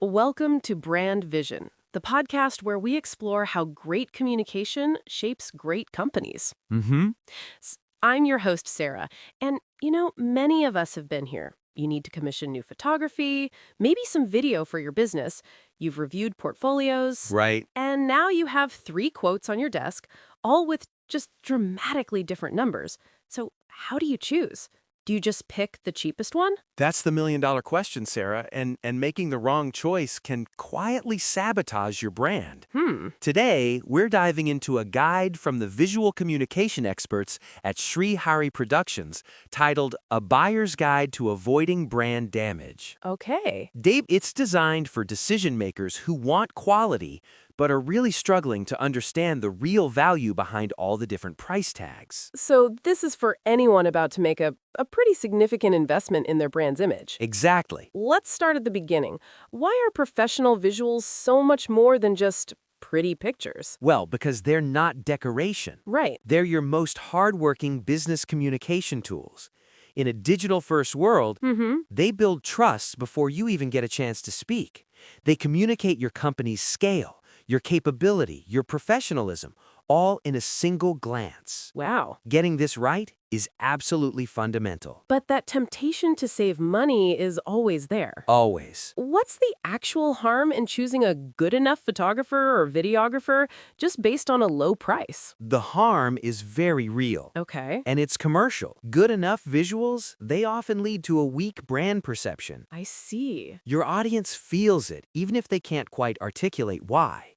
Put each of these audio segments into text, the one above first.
Welcome to Brand Vision, the podcast where we explore how great communication shapes great companies. Mm-hmm. I'm your host, Sarah, and many of us have been here. You need to commission new photography, maybe some video for your business. You've reviewed portfolios, Right. and now you have 3 quotes on your desk, all with just dramatically different numbers. So, how do you choose? Do you just pick the cheapest one? That's the million-dollar question, Sarah, and making the wrong choice can quietly sabotage your brand. Hmm. Today, we're diving into a guide from the visual communication experts at Shri Hari Productions titled A Buyer's Guide to Avoiding Brand Damage. Okay. It's designed for decision makers who want quality but are really struggling to understand the real value behind all the different price tags. So this is for anyone about to make a pretty significant investment in their brand's image. Exactly. Let's start at the beginning. Why are professional visuals so much more than just pretty pictures? Well, because they're not decoration. Right. They're your most hardworking business communication tools. In a digital-first world, they build trust before you even get a chance to speak. They communicate your company's scale, your capability, your professionalism, all in a single glance. Wow. Getting this right is absolutely fundamental. But that temptation to save money is always there. Always. What's the actual harm in choosing a good enough photographer or videographer just based on a low price? The harm is very real. Okay. And it's commercial. Good enough visuals, they often lead to a weak brand perception. I see. Your audience feels it, even if they can't quite articulate why.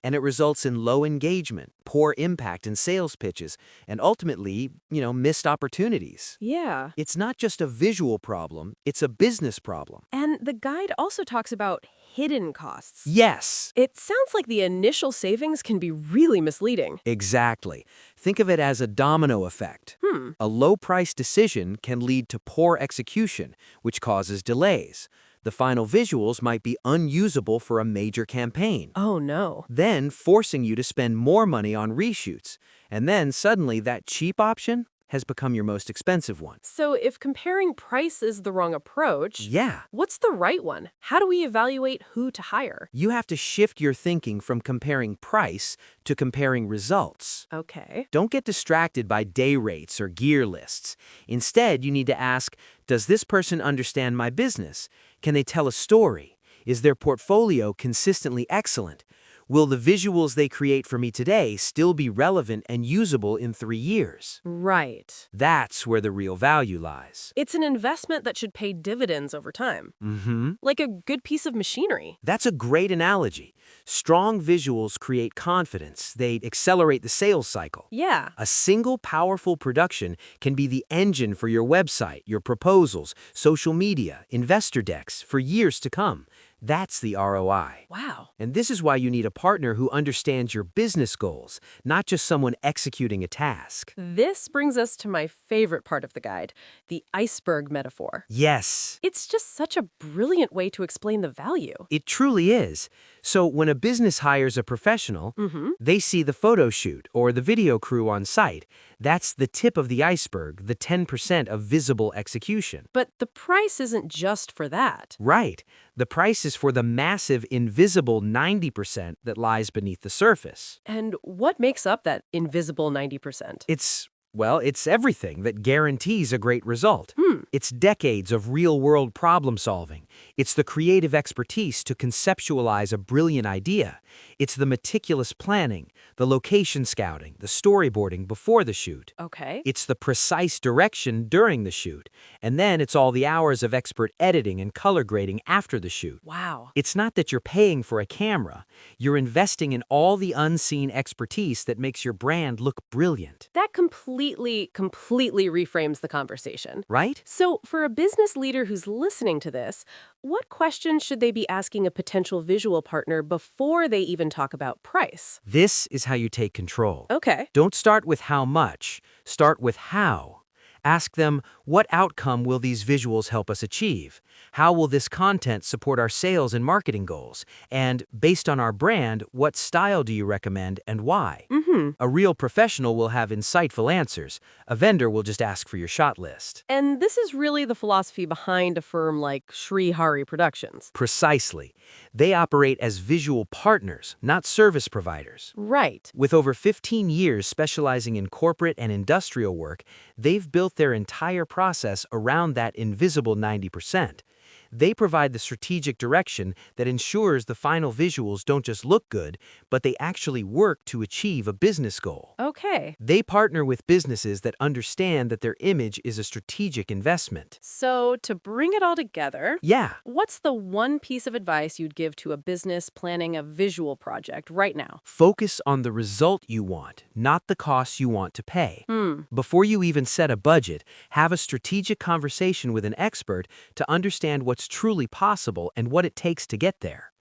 And it results in low engagement, poor impact in sales pitches, and ultimately, missed opportunities. Yeah. It's not just a visual problem, it's a business problem. And the guide also talks about hidden costs. Yes, It sounds like the initial savings can be really misleading. exactly. Think of it as a domino effect. Hmm. A low-price decision can lead to poor execution, which causes delays. The final visuals might be unusable for a major campaign. Oh, no. Then forcing you to spend more money on reshoots. And then suddenly that cheap option has become your most expensive one. So if comparing price is the wrong approach, Yeah, what's the right one? How do we evaluate who to hire? you have to shift your thinking from comparing price to comparing results. Okay. Don't get distracted by day rates or gear lists. Instead, you need to ask, does this person understand my business? Can they tell a story? Is their portfolio consistently excellent? Will the visuals they create for me today still be relevant and usable in 3 years? Right. That's where the real value lies. It's an investment that should pay dividends over time, Mm-hmm. like a good piece of machinery. That's a great analogy. Strong visuals create confidence. They accelerate the sales cycle. Yeah. A single powerful production can be the engine for your website, your proposals, social media, investor decks for years to come. That's the ROI. Wow. And this is why you need a partner who understands your business goals, not just someone executing a task. This brings us to my favorite part of the guide, the iceberg metaphor. Yes, It's just such a brilliant way to explain the value. it truly is. So when a business hires a professional, they see the photo shoot or the video crew on site. That's the tip of the iceberg, the 10% of visible execution. But the price isn't just for that. Right. The price is for the massive invisible 90% that lies beneath the surface. And what makes up that invisible 90%? It's everything that guarantees a great result. It's decades of real-world problem solving. It's the creative expertise to conceptualize a brilliant idea. It's the meticulous planning, the location scouting, the storyboarding before the shoot. Okay. It's the precise direction during the shoot. And then it's all the hours of expert editing and color grading after the shoot. Wow. It's not that you're paying for a camera. You're investing in all the unseen expertise that makes your brand look brilliant. That completely reframes the conversation. Right? So, for a business leader who's listening to this, what questions should they be asking a potential visual partner before they even talk about price? This is how you take control. Okay. Don't start with how much. Start with how. Ask them, what outcome will these visuals help us achieve? How will this content support our sales and marketing goals? And based on our brand, what style do you recommend and why? Mm-hmm. A real professional will have insightful answers. A vendor will just ask for your shot list. And this is really the philosophy behind a firm like Shri Hari Productions. Precisely. They operate as visual partners, not service providers. Right. With over 15 years specializing in corporate and industrial work, they've built their entire process around that invisible 90%. They provide the strategic direction that ensures the final visuals don't just look good, but they actually work to achieve a business goal. Okay. They partner with businesses that understand that their image is a strategic investment. So, to bring it all together, Yeah, what's the one piece of advice you'd give to a business planning a visual project right now? focus on the result you want, not the costs you want to pay. Hmm. Before you even set a budget, have a strategic conversation with an expert to understand what's truly possible and what it takes to get there.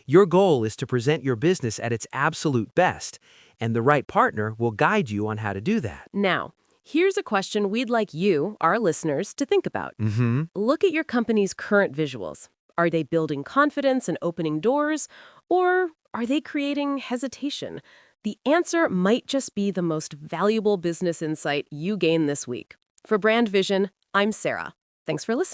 Your goal is to present your business at its absolute best, and the right partner will guide you on how to do that. Now, here's a question we'd like you, our listeners, to think about. Mm-hmm. Look at your company's current visuals. Are they building confidence and opening doors, or are they creating hesitation? The answer might just be the most valuable business insight you gain this week. For Brand Vision, I'm Sarah. Thanks for listening.